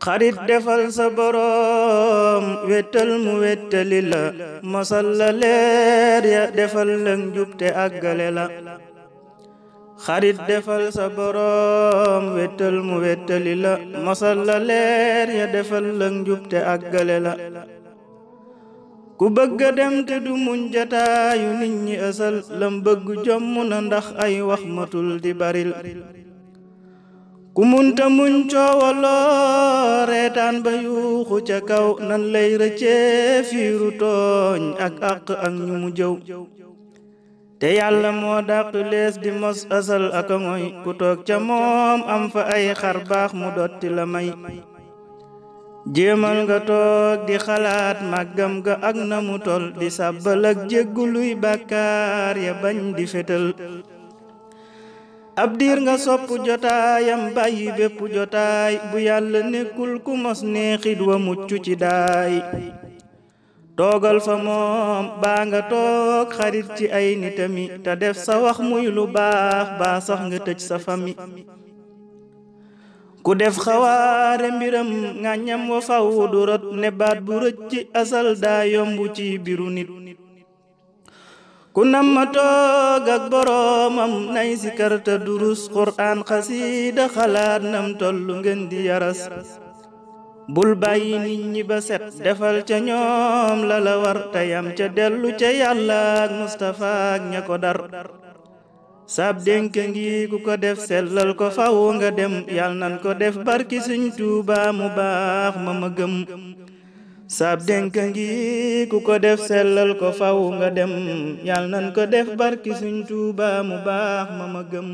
xarit defal sa boroom wettal mu wettali la mosal la leer ya defal la njub te àggale la xarit defal sa boroom wettal mu wettali la mosal la leer ya defal la njub te àggale la ku bëgga dem te du muñ jataayu nit ñi ësal lam bëgg jomm na ndax ay wax matul di baril ku munta muñ coowaloo reetaan ba yuuxu ca kaw nan lay rëccee fiiru tooñ ak àq ak ñu mu jëw te yàlla moo dàq lees di mos asal ak a ngoy ku toog ca moom am fa ay xar baax mu dotti la may jéemal nga toog di xalaat màggam ga ak na mu tol di sàbbal ak jégguluy bàkkaar ya bañ di fetal ab diir nga sopp jotaayam bàyyi bépp jotaay bu yàlla nekkul ku mos neexit wa mucc ci daay toogal fa moom baa nga toog xarit ci ay nitami te def sa wax muy lu baax baa sax nga tëj sa fami ku def xawaare mbiram ŋàññam wa faw du rot ne baat bu rëcc asal daa yombu ci biru nit ku nam ma toog ak boroomam nay sikarta durus qur'aan xasiida xalaat nam tollu ngeen di yaras bul bàyyi nit ñi ba set defal ca ñoom la la war tayam ca dellu ca yàlla ak Mustafa ak ña ko dar sab dénk ngi ku ko def sellal ko faw nga dem yal nan ko def barki Sëñ Tuubaa mu baax ma ma gëm sab dénk ngi ku ko def sellal ko faw nga dem yal nan ko def barki Sëñ Tuubaa mu baax ma ma gëm